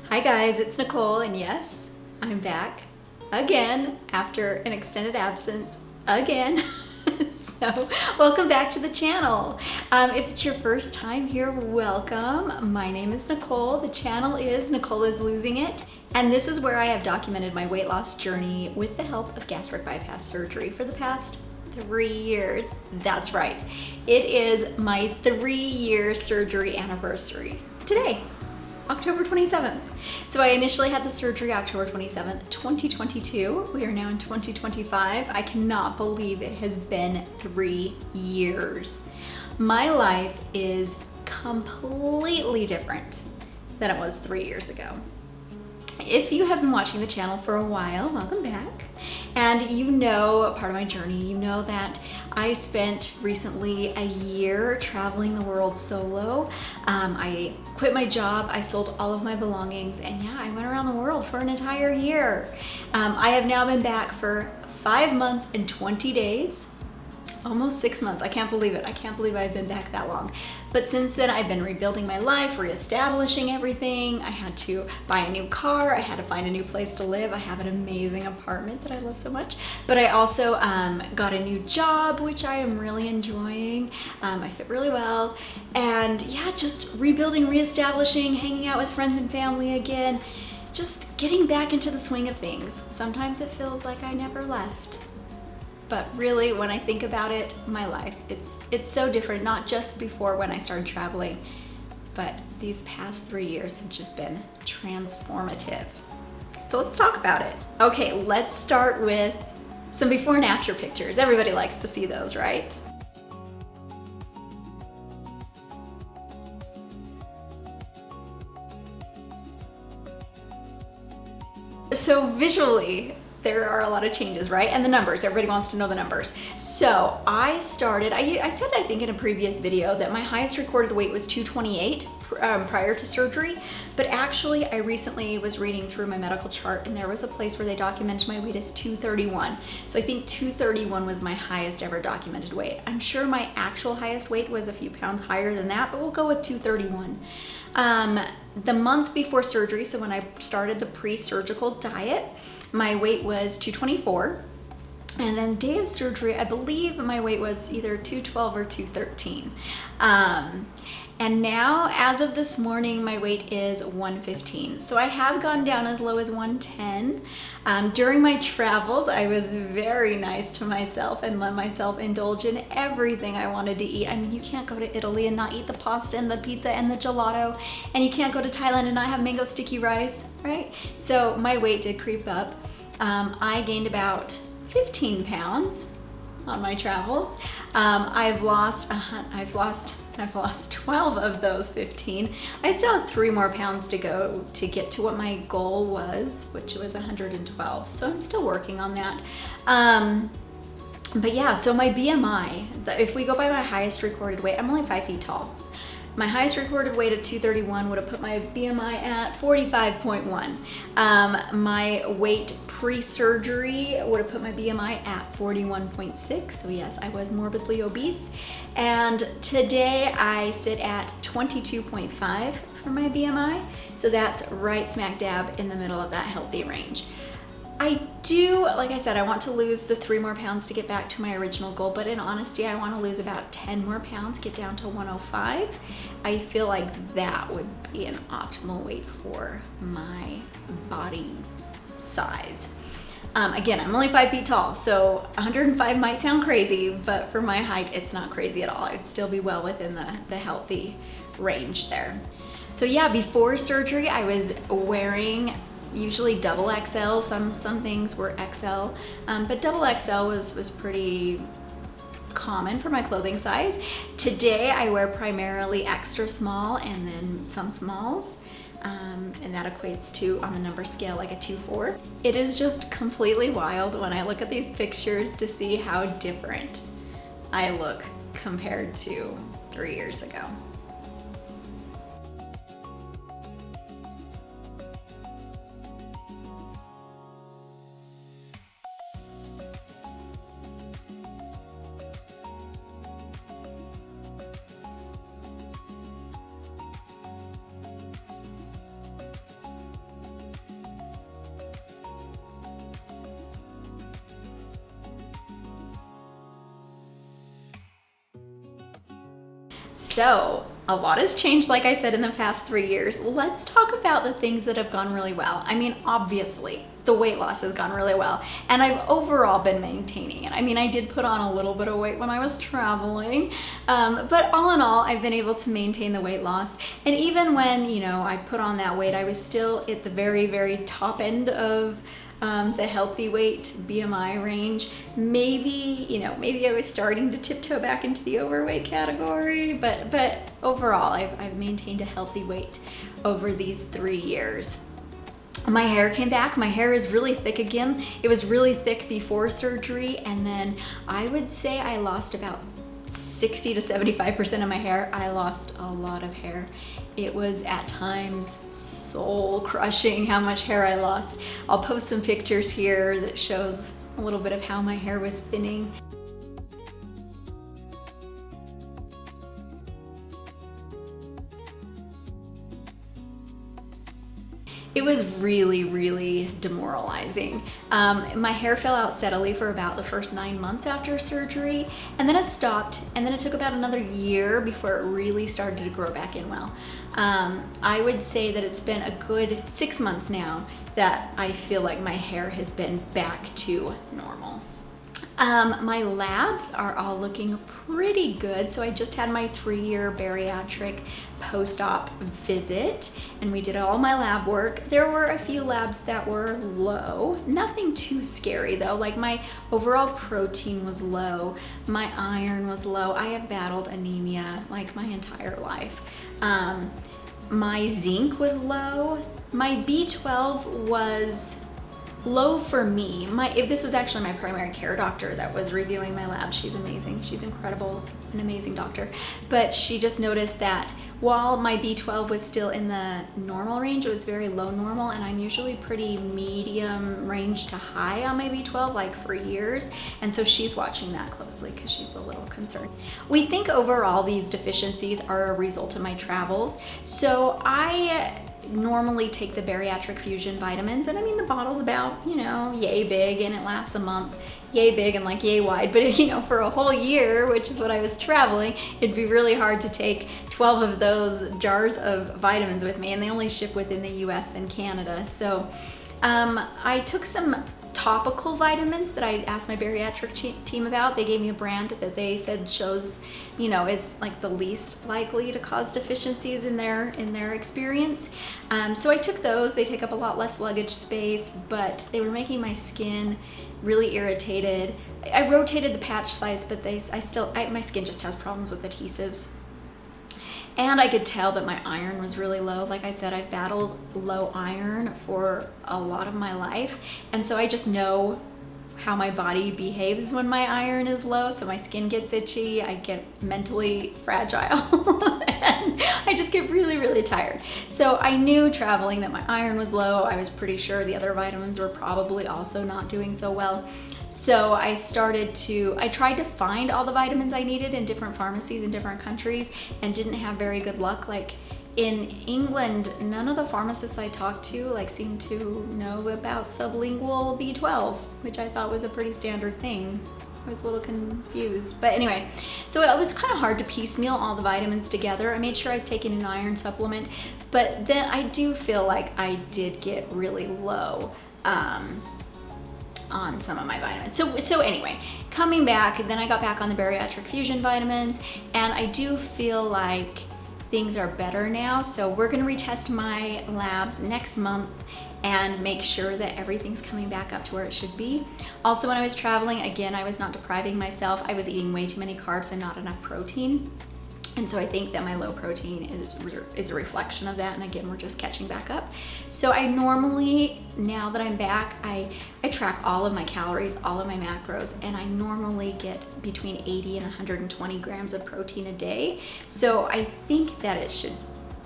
Hi guys, it's Nicole, and yes, I'm back again after an extended absence again. So welcome back to the channel. If it's your first time here, welcome. My name is Nicole. The channel is Nicole is Losing It. And this is where I have documented my weight loss journey with the help of gastric bypass surgery for the past 3 years. That's right. It is my 3-year surgery anniversary today, October 27th. So I initially had the surgery October 27th, 2022. We are now in 2025. I cannot believe it has been 3 years. My life is completely different than it was 3 years ago. If you have been watching the channel for a while, welcome back. And you know part of my journey, you know that I spent recently a year traveling the world solo. I quit my job, I sold all of my belongings, and yeah, I went around the world for an entire year. I have now been back for 5 months and 20 days. Almost 6 months. I can't believe it. I can't believe I've been back that long. But since then, I've been rebuilding my life, reestablishing everything. I had to buy a new car. I had to find a new place to live. I have an amazing apartment that I love so much. But I also got a new job, which I am really enjoying. I fit really well. And yeah, just rebuilding, reestablishing, hanging out with friends and family again. Just getting back into the swing of things. Sometimes it feels like I never left. But really, when I think about it, my life, it's so different, not just before when I started traveling, but these past 3 years have just been transformative. So let's talk about it. Okay, let's start with some before and after pictures. Everybody likes to see those, right? So visually, there are a lot of changes, right? And the numbers, everybody wants to know the numbers. So I started, I said I think in a previous video that my highest recorded weight was 228 prior to surgery, but actually I recently was reading through my medical chart and there was a place where they documented my weight as 231. So I think 231 was my highest ever documented weight. I'm sure my actual highest weight was a few pounds higher than that, but we'll go with 231. The month before surgery, so when I started the pre-surgical diet, my weight was 224, and then the day of surgery, I believe my weight was either 212 or 213. And now, as of this morning, my weight is 115. So I have gone down as low as 110. During my travels, I was very nice to myself and let myself indulge in everything I wanted to eat. I mean, you can't go to Italy and not eat the pasta and the pizza and the gelato, and you can't go to Thailand and not have mango sticky rice, right? So my weight did creep up. I gained about 15 pounds on my travels. I've lost 12 of those 15. I still have 3 more pounds to go to get to what my goal was, which was 112. So I'm still working on that. But yeah, so my BMI, if we go by my highest recorded weight, I'm only 5 feet tall. My highest recorded weight of 231 would have put my BMI at 45.1. My weight pre-surgery would have put my BMI at 41.6. So yes, I was morbidly obese. And today I sit at 22.5 for my BMI. So that's right smack dab in the middle of that healthy range. I do, like I said, I want to lose the 3 more pounds to get back to my original goal, but in honesty, I want to lose about 10 more pounds, get down to 105. I feel like that would be an optimal weight for my body size. Again, I'm only 5 feet tall, so 105 might sound crazy, but for my height, it's not crazy at all. I'd still be well within the healthy range there. So yeah, before surgery, I was wearing usually double XL. Some things were XL, but double XL was pretty common for my clothing size. Today I wear primarily extra small and then some smalls, and that equates to, on the number scale, like a 2-4. It is just completely wild when I look at these pictures to see how different I look compared to 3 years ago. So a lot has changed, like I said, in the past 3 years. Let's talk about the things that have gone really well. I mean, obviously, the weight loss has gone really well, and I've overall been maintaining it. I mean, I did put on a little bit of weight when I was traveling, but all in all, I've been able to maintain the weight loss. And even when, you know, I put on that weight, I was still at the very, very top end of the healthy weight BMI range. Maybe, you know, maybe I was starting to tiptoe back into the overweight category, but overall, I've maintained a healthy weight over these 3 years. My hair came back. My hair is really thick again. It was really thick before surgery, and then I would say I lost about 60 to 75% of my hair. I lost a lot of hair. It was at times soul crushing how much hair I lost. I'll post some pictures here that shows a little bit of how my hair was thinning. It was really, really demoralizing. My hair fell out steadily for about the first 9 months after surgery, and then it stopped, and then it took about another year before it really started to grow back in well. I would say that it's been a good 6 months now that I feel like my hair has been back to normal. My labs are all looking pretty good. So I just had my 3-year bariatric post-op visit, and we did all my lab work. There were a few labs that were low, nothing too scary though. Like my overall protein was low, my iron was low. I have battled anemia like my entire life. My zinc was low. My B12 was low for me. If this was actually my primary care doctor that was reviewing my lab. She's amazing. She's incredible, an amazing doctor. But she just noticed that while my B12 was still in the normal range, it was very low normal, and I'm usually pretty medium range to high on my B12, like for years. And so she's watching that closely because she's a little concerned. We think overall these deficiencies are a result of my travels. So I normally take the bariatric fusion vitamins, and I mean the bottle's about, you know, yay big, and it lasts a month. Yay big and like yay wide, but you know, for a whole year, which is what I was traveling, it'd be really hard to take 12 of those jars of vitamins with me, and they only ship within the US and Canada. So I took some topical vitamins that I asked my bariatric team about. They gave me a brand that they said shows, you know, is like the least likely to cause deficiencies in their experience. So I took those. They take up a lot less luggage space, but they were making my skin really irritated. I rotated the patch sites, but my skin just has problems with adhesives. And I could tell that my iron was really low. Like I said, I've battled low iron for a lot of my life. And so I just know how my body behaves when my iron is low. So my skin gets itchy, I get mentally fragile, and I just get really, really tired. So I knew traveling that my iron was low. I was pretty sure the other vitamins were probably also not doing so well. So I tried to find all the vitamins I needed in different pharmacies in different countries, and didn't have very good luck. Like in England, none of the pharmacists I talked to seemed to know about sublingual B12, which I thought was a pretty standard thing. I was a little confused, but anyway, so it was kind of hard to piecemeal all the vitamins together. I made sure I was taking an iron supplement, but then I do feel like I did get really low on some of my vitamins. So anyway, coming back, then I got back on the bariatric fusion vitamins, and I do feel like things are better now. So we're gonna retest my labs next month and make sure that everything's coming back up to where it should be. Also, when I was traveling, again, I was not depriving myself. I was eating way too many carbs and not enough protein. And so I think that my low protein is a reflection of that. And again, we're just catching back up. So I normally, now that I'm back, I track all of my calories, all of my macros, and I normally get between 80 and 120 grams of protein a day. So I think that it should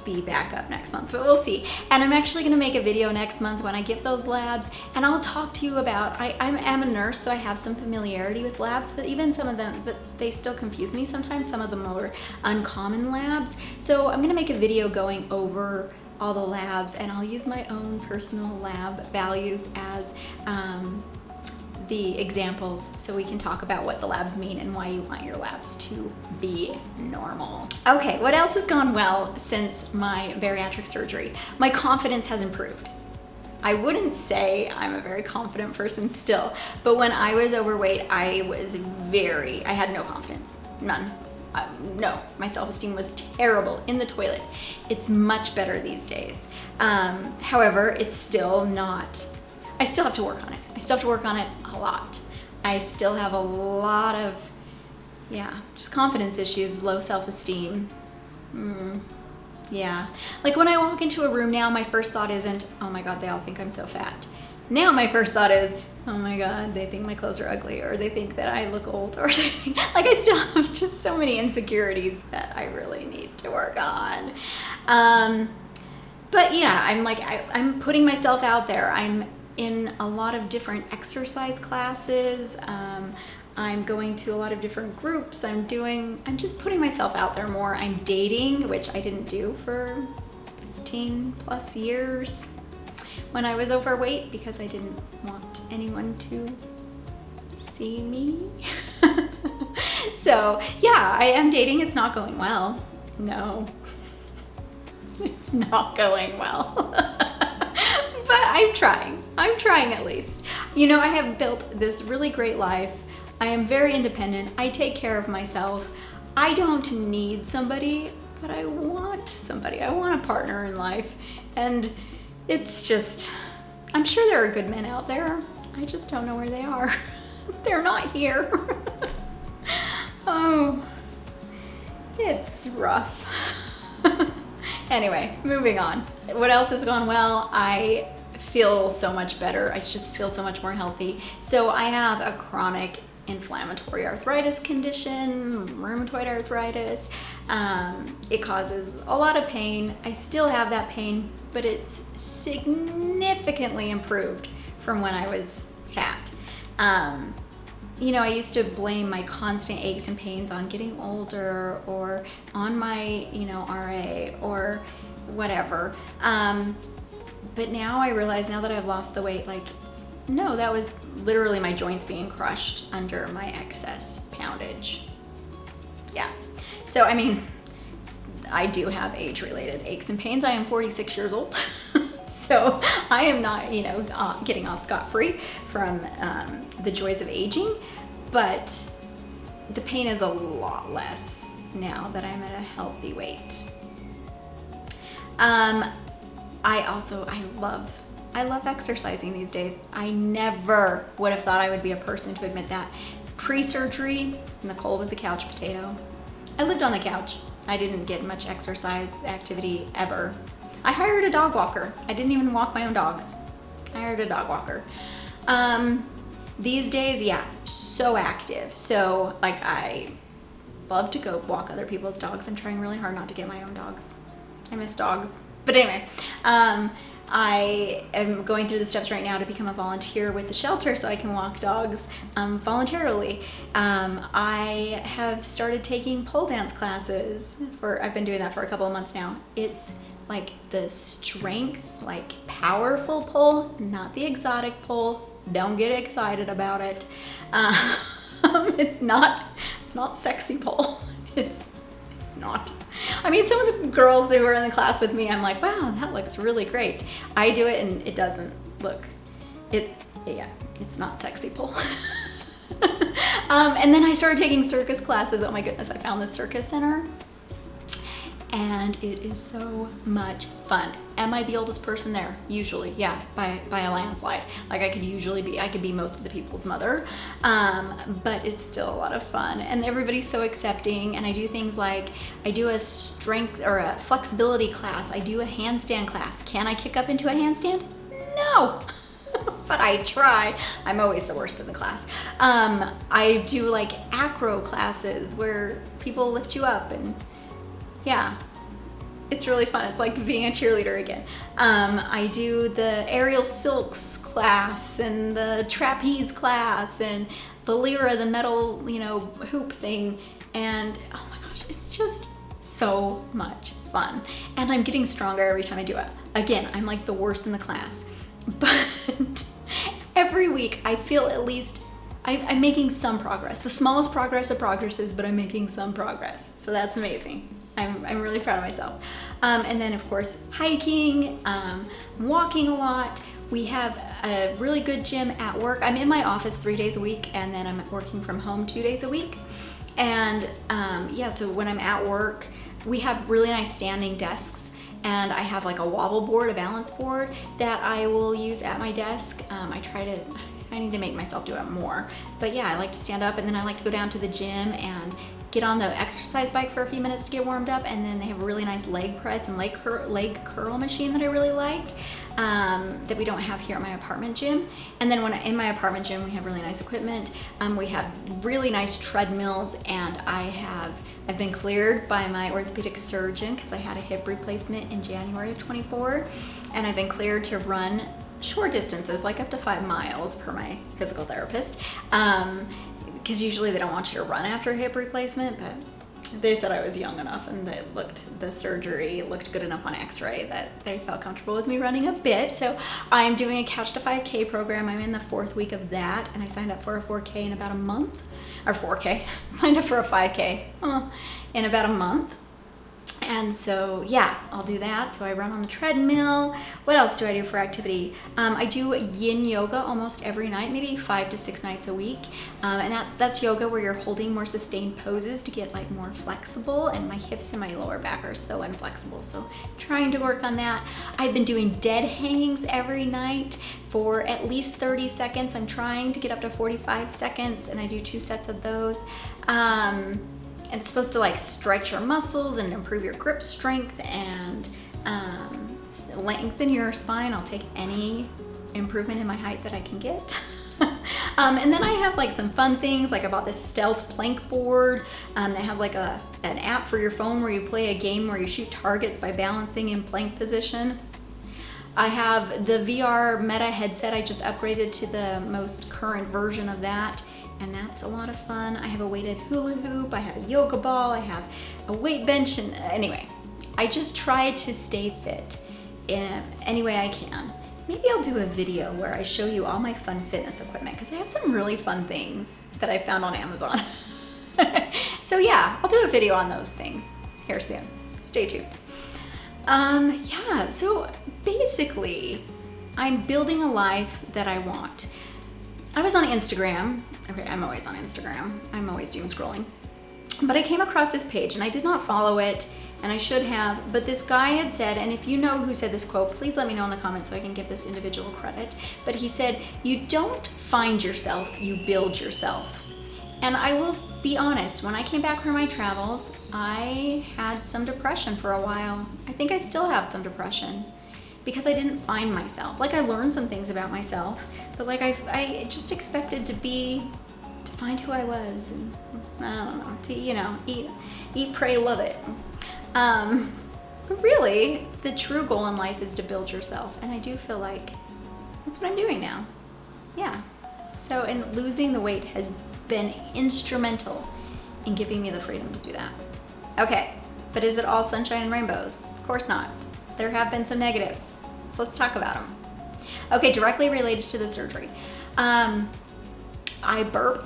be back up next month, but we'll see. And I'm actually gonna make a video next month when I get those labs, and I'll talk to you about, I am a nurse, so I have some familiarity with labs, but even some of them, but they still confuse me sometimes. Some of them are uncommon labs. So I'm gonna make a video going over all the labs, and I'll use my own personal lab values as the examples so we can talk about what the labs mean and why you want your labs to be normal. Okay, what else has gone well since my bariatric surgery? My confidence has improved. I wouldn't say I'm a very confident person still, but when I was overweight, I had no confidence, none. No, my self-esteem was terrible, in the toilet. It's much better these days. However, it's still not, I still have to work on it. I still have to work on it a lot. I still have a lot of, just confidence issues, low self-esteem. Yeah, like when I walk into a room now, my first thought isn't, oh my God, they all think I'm so fat. Now my first thought is, oh my God, they think my clothes are ugly, or they think that I look old, or they think, like I still have just so many insecurities that I really need to work on. But yeah, I'm putting myself out there. I'm in a lot of different exercise classes. I'm going to a lot of different groups. I'm just putting myself out there more. I'm dating, which I didn't do for 15 plus years when I was overweight because I didn't want anyone to see me. So yeah, I am dating. It's not going well. No, it's not going well. But I'm trying at least. You know, I have built this really great life. I am very independent. I take care of myself. I don't need somebody, but I want somebody. I want a partner in life. And it's just, I'm sure there are good men out there. I just don't know where they are. They're not here. Oh, it's rough. Anyway, moving on. What else has gone well? I feel so much better. I just feel so much more healthy. So I have a chronic inflammatory arthritis condition, rheumatoid arthritis. It causes a lot of pain. I still have that pain, but it's significantly improved from when I was fat. You know, I used to blame my constant aches and pains on getting older or on my, RA or whatever. But now I realize, now that I've lost the weight, no, that was literally my joints being crushed under my excess poundage. Yeah. So, I mean, I do have age-related aches and pains. I am 46 years old. So I am not, getting off scot-free from the joys of aging, but the pain is a lot less now that I'm at a healthy weight. I love exercising these days. I never would have thought I would be a person to admit that. Pre-surgery, Nicole was a couch potato. I lived on the couch. I didn't get much exercise activity ever. I hired a dog walker. I didn't even walk my own dogs. I hired a dog walker. These days, yeah, so active. So I love to go walk other people's dogs. I'm trying really hard not to get my own dogs. I miss dogs. But anyway, I am going through the steps right now to become a volunteer with the shelter so I can walk dogs voluntarily. I have started taking pole dance classes. I've been doing that for a couple of months now. It's like the strength, powerful pole, not the exotic pole. Don't get excited about it. It's not sexy pole. It's not. I mean, some of the girls who were in the class with me, I'm like, wow, that looks really great. I do it and it doesn't look, it's not sexy pole. And then I started taking circus classes. Oh my goodness, I found this circus center and it is so much fun. Am I the oldest person there? Usually, yeah, by a landslide. I could be most of the people's mother, but it's still a lot of fun. And everybody's so accepting, and I do things like, I do a strength or a flexibility class. I do a handstand class. Can I kick up into a handstand? No. But I try. I'm always the worst in the class. I do acro classes where people lift you up, and yeah, it's really fun. It's like being a cheerleader again. I do the aerial silks class and the trapeze class and the lyra, the metal, hoop thing. And oh my gosh, it's just so much fun. And I'm getting stronger every time I do it. Again, I'm the worst in the class, but every week I feel at least I'm making some progress. The smallest progress of progresses, but I'm making some progress. So that's amazing. I'm really proud of myself. And then of course, hiking, walking a lot. We have a really good gym at work. I'm in my office 3 days a week, and then I'm working from home 2 days a week. And yeah, so when I'm at work, we have really nice standing desks, and I have like a wobble board, a balance board that I will use at my desk. I need to make myself do it more. But yeah, I like to stand up, and then I like to go down to the gym and get on the exercise bike for a few minutes to get warmed up. And then they have a really nice leg press and leg curl machine that I really like, that we don't have here at my apartment gym. And then in my apartment gym, we have really nice equipment. We have really nice treadmills, and I've been cleared by my orthopedic surgeon because I had a hip replacement in January of 24, and I've been cleared to run short distances, like up to 5 miles per my physical therapist, because usually they don't want you to run after a hip replacement, but they said I was young enough and the surgery looked good enough on x-ray that they felt comfortable with me running a bit. So I'm doing a Couch to 5K program. I'm in the 4th week of that, and I signed up for a 4K in about a month, or 4K, signed up for a 5K in about a month. And so yeah, I'll do that. So I run on the treadmill. What else do I do for activity? I do yin yoga almost every night, maybe 5 to 6 nights a week. And that's yoga where you're holding more sustained poses to get like more flexible, and my hips and my lower back are so inflexible. So trying to work on that. I've been doing dead hangs every night for at least 30 seconds. I'm trying to get up to 45 seconds, and I do 2 sets of those. It's supposed to like stretch your muscles and improve your grip strength and lengthen your spine. I'll take any improvement in my height that I can get. And then I have like some fun things, like I bought this stealth plank board that has like an app for your phone where you play a game where you shoot targets by balancing in plank position. I have the VR Meta headset. I just upgraded to the most current version of that, and that's a lot of fun. I have a weighted hula hoop, I have a yoga ball, I have a weight bench, and anyway, I just try to stay fit in any way I can. Maybe I'll do a video where I show you all my fun fitness equipment, because I have some really fun things that I found on Amazon. So yeah, I'll do a video on those things here soon. Stay tuned. Yeah, so basically, I'm building a life that I want. I was on Instagram. Okay, I'm always on Instagram. I'm always doom scrolling. But I came across this page, and I did not follow it, and I should have, but this guy had said, and if you know who said this quote, please let me know in the comments so I can give this individual credit. But he said, you don't find yourself, you build yourself. And I will be honest, when I came back from my travels, I had some depression for a while. I think I still have some depression because I didn't find myself. Like, I learned some things about myself, but like I just expected to find who I was, and I don't know, to, you know, eat, pray, love it. But really, the true goal in life is to build yourself, and I do feel like that's what I'm doing now. Yeah. So, and losing the weight has been instrumental in giving me the freedom to do that. Okay, but is it all sunshine and rainbows? Of course not. There have been some negatives, so let's talk about them. Okay, directly related to the surgery. I burp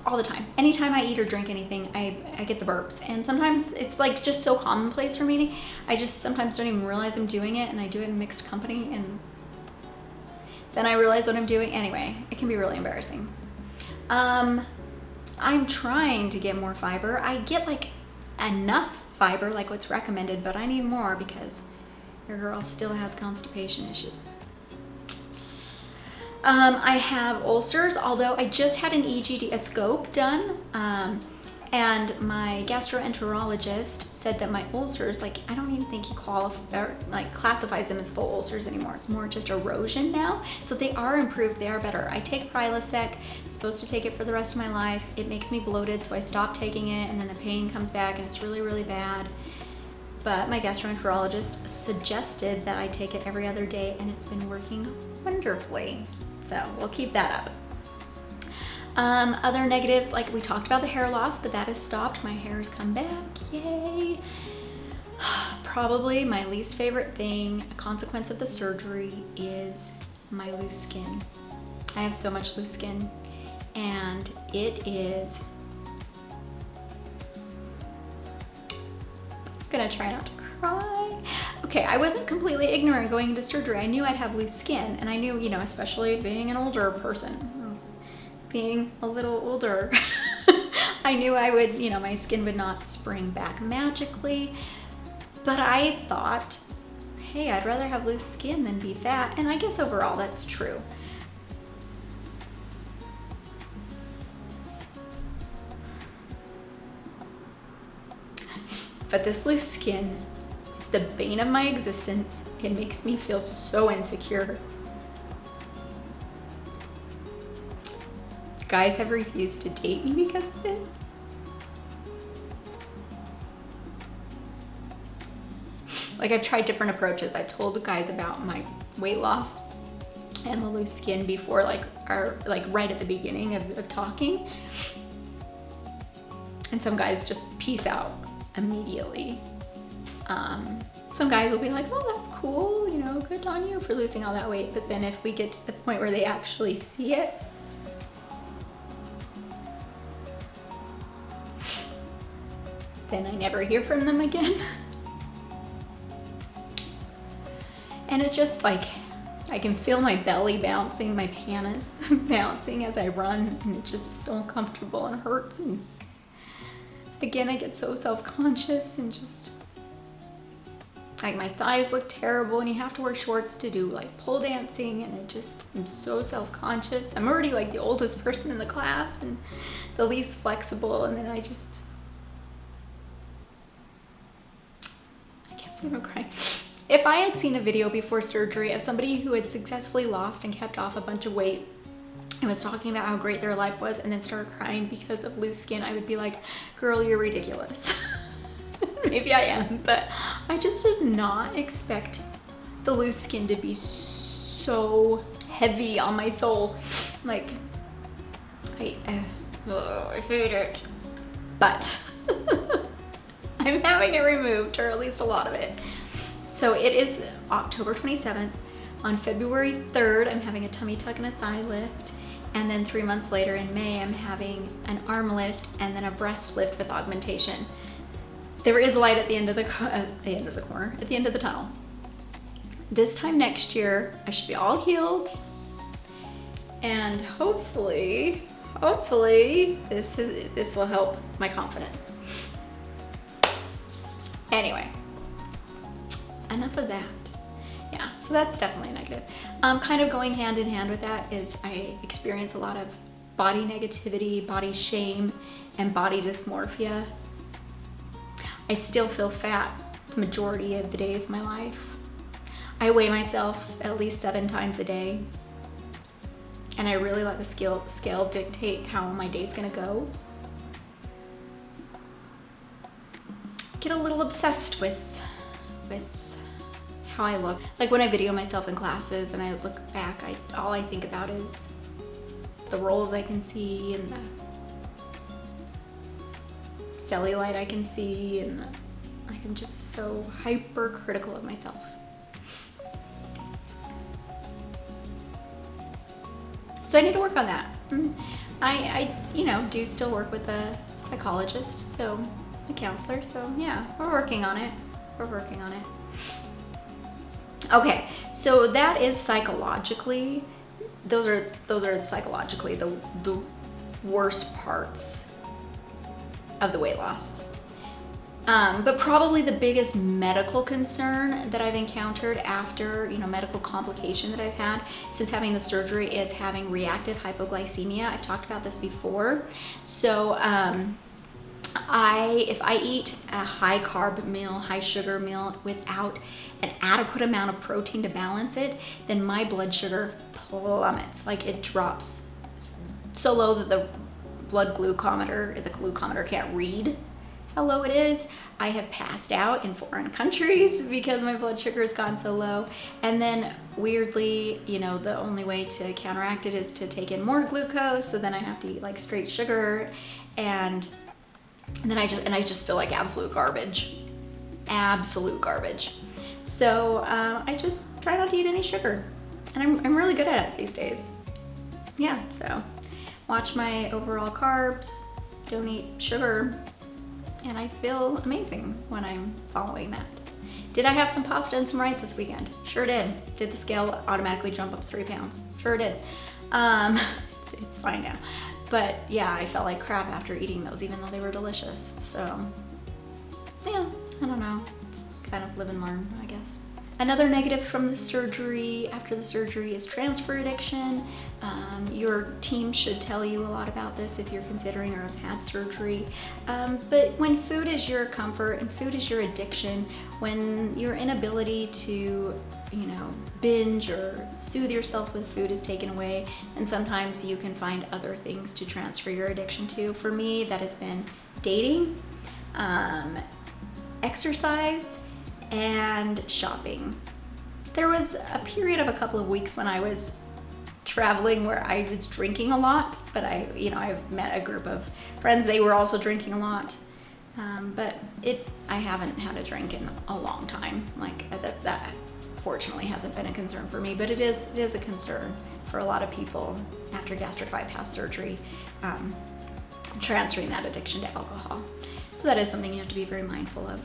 all the time. Anytime I eat or drink anything, I get the burps. And sometimes it's like just so commonplace for me. I just sometimes don't even realize I'm doing it, and I do it in mixed company, and then I realize what I'm doing. Anyway, it can be really embarrassing. I'm trying to get more fiber. I get like enough fiber, like what's recommended, but I need more because your girl still has constipation issues. I have ulcers, although I just had an EGD, a scope done, and my gastroenterologist said that my ulcers, like, I don't even think he classifies them as full ulcers anymore. It's more just erosion now. So they are improved, they are better. I take Prilosec, I'm supposed to take it for the rest of my life. It makes me bloated, so I stop taking it, and then the pain comes back, and it's really, really bad. But my gastroenterologist suggested that I take it every other day, and it's been working wonderfully. So we'll keep that up. Other negatives, like we talked about the hair loss, but that has stopped. My hair has come back, yay. Probably my least favorite thing, a consequence of the surgery, is my loose skin. I have so much loose skin, and it is, I'm gonna try not to cry. Okay, I wasn't completely ignorant going into surgery. I knew I'd have loose skin, and I knew, you know, especially being an older person, being a little older, I knew I would, you know, my skin would not spring back magically, but I thought, hey, I'd rather have loose skin than be fat, and I guess overall that's true. But this loose skin, it's the bane of my existence. It makes me feel so insecure. Guys have refused to date me because of it. Like, I've tried different approaches. I've told the guys about my weight loss and the loose skin before, like right at the beginning of talking. And some guys just peace out immediately. Some guys will be like, oh, that's cool, you know, good on you for losing all that weight. But then if we get to the point where they actually see it, then I never hear from them again. And it just, like, I can feel my belly bouncing, my panties bouncing as I run, and it just is so uncomfortable and hurts. And again, I get so self-conscious, and just, like, my thighs look terrible, and you have to wear shorts to do, like, pole dancing, and it just, I'm so self-conscious. I'm already, like, the oldest person in the class and the least flexible, and then I can't believe I'm crying. If I had seen a video before surgery of somebody who had successfully lost and kept off a bunch of weight and was talking about how great their life was and then started crying because of loose skin, I would be like, girl, you're ridiculous. Maybe I am, but I just did not expect the loose skin to be so heavy on my soul. Like, I hate it. But I'm having it removed, or at least a lot of it. So it is October 27th. On February 3rd, I'm having a tummy tuck and a thigh lift. And then 3 months later in May, I'm having an arm lift and then a breast lift with augmentation. There is light at the end of the tunnel. This time next year, I should be all healed. And hopefully this will help my confidence. Anyway. Enough of that. Yeah, so that's definitely negative. Kind of going hand in hand with that is I experience a lot of body negativity, body shame, and body dysmorphia. I still feel fat the majority of the days of my life. I weigh myself at least 7 times a day, and I really let the scale dictate how my day's gonna go. Get a little obsessed with how I look. Like when I video myself in classes and I look back, all I think about is the rolls I can see and the cellulite I can see, and like I'm just so hypercritical of myself. So I need to work on that. I do still work with a psychologist, so a counselor, so yeah, we're working on it. Okay, so that is psychologically, those are psychologically the worst parts of the weight loss. But probably the biggest medical concern that I've encountered after, medical complication that I've had since having the surgery is having reactive hypoglycemia. I've talked about this before. So if I eat a high carb meal, high sugar meal without an adequate amount of protein to balance it, then my blood sugar plummets. Like it drops so low that the glucometer can't read how low it is. I have passed out in foreign countries because my blood sugar has gone so low. And then weirdly, the only way to counteract it is to take in more glucose. So then I have to eat like straight sugar, and then I just feel like absolute garbage. So I just try not to eat any sugar, and I'm really good at it these days. yeah, so watch my overall carbs, don't eat sugar, and I feel amazing when I'm following that. Did I have some pasta and some rice this weekend? Sure did. Did the scale automatically jump up 3 pounds? Sure did. It's fine now. But yeah, I felt like crap after eating those, even though they were delicious. So yeah, I don't know. It's kind of live and learn, I guess. Another negative from the surgery, after the surgery, is transfer addiction. Your team should tell you a lot about this if you're considering or have had surgery. But when food is your comfort and food is your addiction, when your inability to, binge or soothe yourself with food is taken away, and sometimes you can find other things to transfer your addiction to. For me, that has been dating, exercise, and shopping. There was a period of a couple of weeks when I was traveling where I was drinking a lot, but I met a group of friends, they were also drinking a lot. But I haven't had a drink in a long time. Like that fortunately hasn't been a concern for me, but it is a concern for a lot of people after gastric bypass surgery, transferring that addiction to alcohol. So that is something you have to be very mindful of.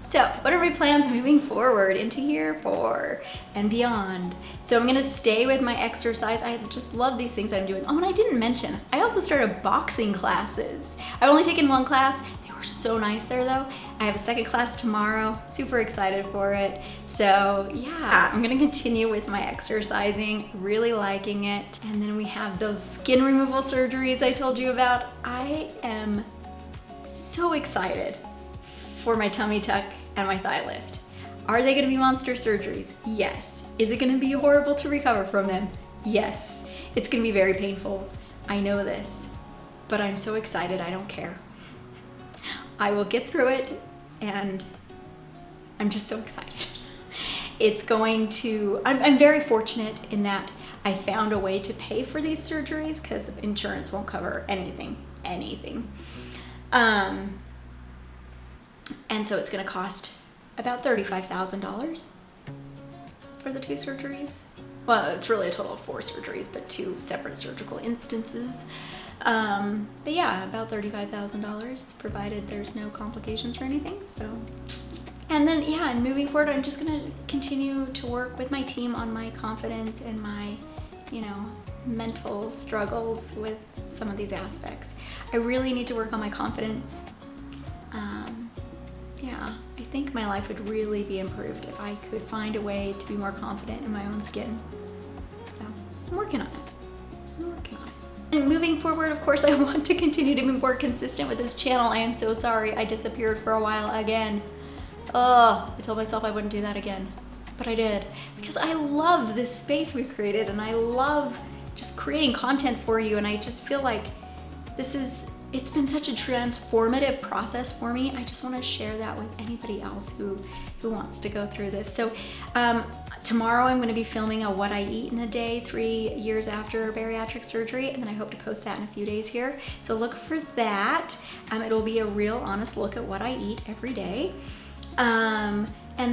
So what are my plans moving forward into year 4 and beyond? So I'm gonna stay with my exercise. I just love these things I'm doing. Oh, and I didn't mention, I also started boxing classes. I've only taken 1 class. They were so nice there though. I have a 2nd class tomorrow. Super excited for it. So yeah, I'm gonna continue with my exercising, really liking it. And then we have those skin removal surgeries I told you about. I am so excited for my tummy tuck and my thigh lift. Are they gonna be monster surgeries? Yes. Is it gonna be horrible to recover from them? Yes. It's gonna be very painful. I know this, but I'm so excited, I don't care. I will get through it, and I'm just so excited. I'm very fortunate in that I found a way to pay for these surgeries because insurance won't cover anything. And so it's gonna cost about $35,000 for the 2 surgeries. Well, it's really a total of 4 surgeries, but 2 separate surgical instances. But yeah, about $35,000, provided there's no complications or anything, so. And then, yeah, and moving forward, I'm just gonna continue to work with my team on my confidence and my, mental struggles with some of these aspects. I really need to work on my confidence. Yeah, I think my life would really be improved if I could find a way to be more confident in my own skin. So I'm working on it. And moving forward, of course, I want to continue to be more consistent with this channel. I am so sorry I disappeared for a while again. Oh, I told myself I wouldn't do that again, but I did. Because I love this space we've created, and I love just creating content for you, and I just feel like it's been such a transformative process for me. I just want to share that with anybody else who wants to go through this. So tomorrow I'm going to be filming a what I eat in a day 3 years after bariatric surgery, and then I hope to post that in a few days here. So look for that. It'll be a real honest look at what I eat every day. And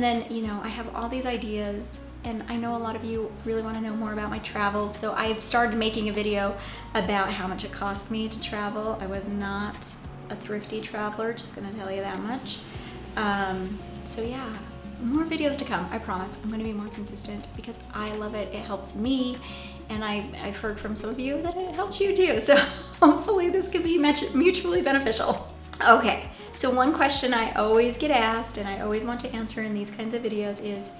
then, I have all these ideas, and I know a lot of you really want to know more about my travels, so I've started making a video about how much it cost me to travel. I was not a thrifty traveler, just gonna tell you that much. So yeah, more videos to come, I promise. I'm gonna be more consistent because I love it. It helps me, and I've heard from some of you that it helps you too, so hopefully this could be mutually beneficial. Okay, so one question I always get asked, and I always want to answer in these kinds of videos is,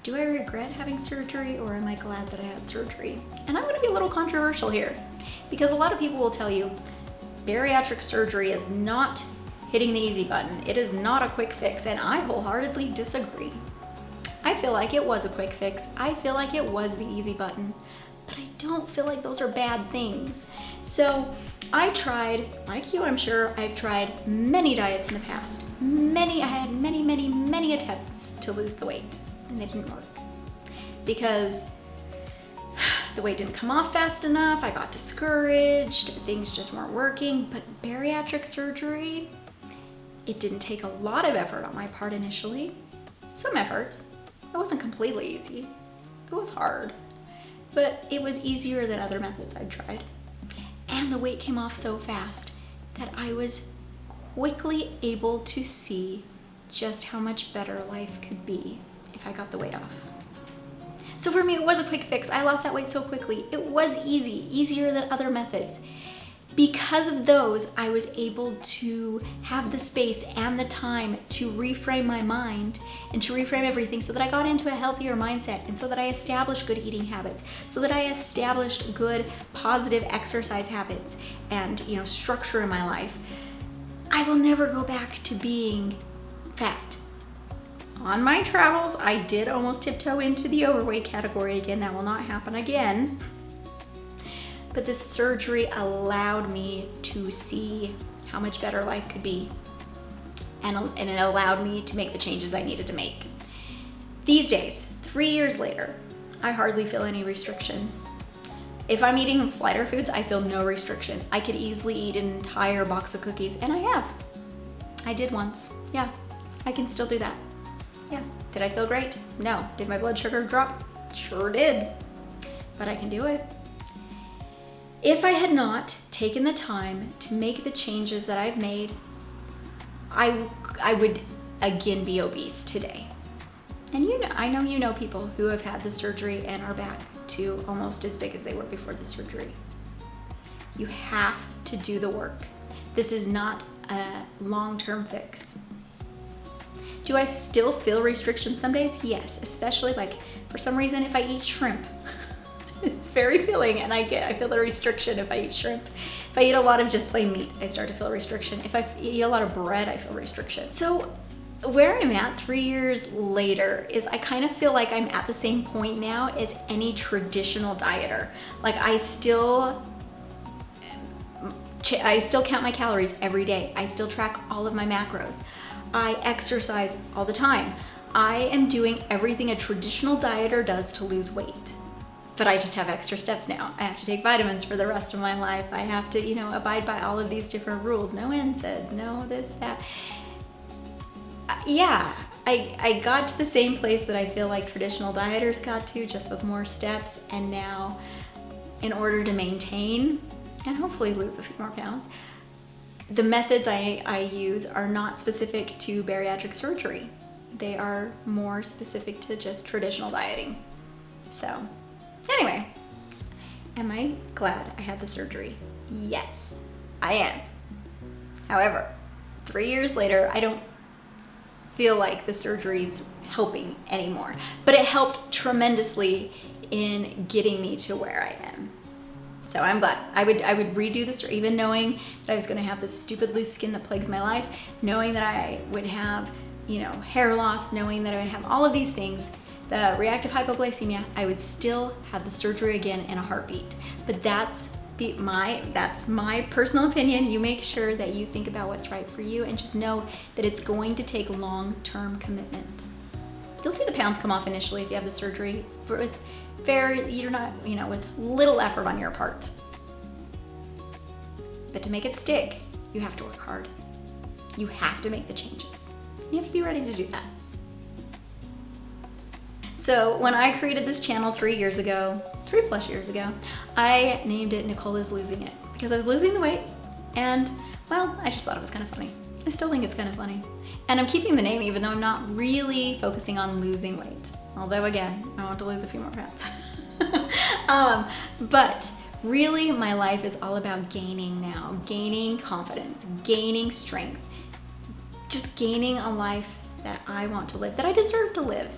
do I regret having surgery, or am I glad that I had surgery? And I'm gonna be a little controversial here, because a lot of people will tell you bariatric surgery is not hitting the easy button. It is not a quick fix, and I wholeheartedly disagree. I feel like it was a quick fix. I feel like it was the easy button, but I don't feel like those are bad things. So I tried, like you I'm sure, I've tried many diets in the past. I had many attempts to lose the weight, and they didn't work because the weight didn't come off fast enough. I got discouraged, things just weren't working. But bariatric surgery, it didn't take a lot of effort on my part initially. Some effort. It wasn't completely easy. It was hard. but it was easier than other methods I'd tried. And the weight came off so fast that I was quickly able to see just how much better life could be if I got the weight off. So for me, it was a quick fix. I lost that weight so quickly. It was easy, easier than other methods. Because of those, I was able to have the space and the time to reframe my mind and to reframe everything so that I got into a healthier mindset, and so that I established good eating habits, so that I established good positive exercise habits and, structure in my life. I will never go back to being fat. On my travels, I did almost tiptoe into the overweight category again. That will not happen again. But this surgery allowed me to see how much better life could be. And it allowed me to make the changes I needed to make. These days, 3 years later, I hardly feel any restriction. If I'm eating slider foods, I feel no restriction. I could easily eat an entire box of cookies, and I have. I did once. Yeah, I can still do that. Yeah. Did I feel great? No. Did my blood sugar drop? Sure did. But I can do it. If I had not taken the time to make the changes that I've made, I would again be obese today. And I know you know people who have had the surgery and are back to almost as big as they were before the surgery. You have to do the work. This is not a long-term fix. Do I still feel restriction some days? Yes, especially for some reason if I eat shrimp. It's very filling, and I feel the restriction if I eat shrimp. If I eat a lot of just plain meat, I start to feel restriction. If I eat a lot of bread, I feel restriction. So where I'm at 3 years later is I kind of feel like I'm at the same point now as any traditional dieter. I still count my calories every day. I still track all of my macros. I exercise all the time. I am doing everything a traditional dieter does to lose weight. But I just have extra steps now. I have to take vitamins for the rest of my life. I have to, abide by all of these different rules. No NSAIDs, no this, that. Yeah, I got to the same place that I feel like traditional dieters got to, just with more steps. And now, in order to maintain and hopefully lose a few more pounds, the methods I use are not specific to bariatric surgery. They are more specific to just traditional dieting. So, anyway, am I glad I had the surgery? Yes, I am. However, 3 years later, I don't feel like the surgery's helping anymore, but it helped tremendously in getting me to where I am. So I'm glad. I would redo this, even knowing that I was going to have this stupid loose skin that plagues my life, knowing that I would have, hair loss, knowing that I would have all of these things, the reactive hypoglycemia, I would still have the surgery again in a heartbeat. But that's my personal opinion. You make sure that you think about what's right for you, and just know that it's going to take long-term commitment. You'll see the pounds come off initially if you have the surgery, with with little effort on your part. But to make it stick, you have to work hard. You have to make the changes. You have to be ready to do that. So when I created this channel 3+ years ago, I named it Nicole is Losing It, because I was losing the weight, and well, I just thought it was kind of funny. I still think it's kind of funny. And I'm keeping the name even though I'm not really focusing on losing weight. Although again, I want to lose a few more pounds. But really my life is all about gaining now, gaining confidence, gaining strength, just gaining a life that I want to live, that I deserve to live.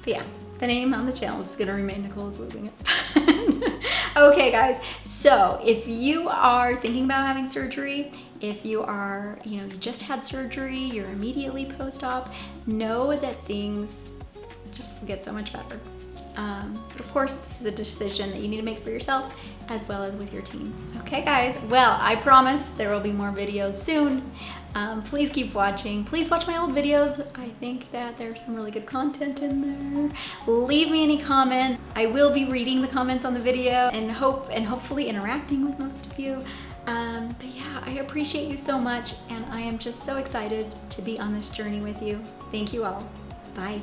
But yeah, the name on the channel is gonna remain Nicole is Losing It. Okay guys, so if you are thinking about having surgery, if you are, you just had surgery, you're immediately post-op, know that things just get so much better. But of course, this is a decision that you need to make for yourself as well as with your team. Okay guys, well, I promise there will be more videos soon. Please keep watching. Please watch my old videos. I think that there's some really good content in there. Leave me any comments. I will be reading the comments on the video and hopefully interacting with most of you. But yeah, I appreciate you so much, and I am just so excited to be on this journey with you. Thank you all. Bye.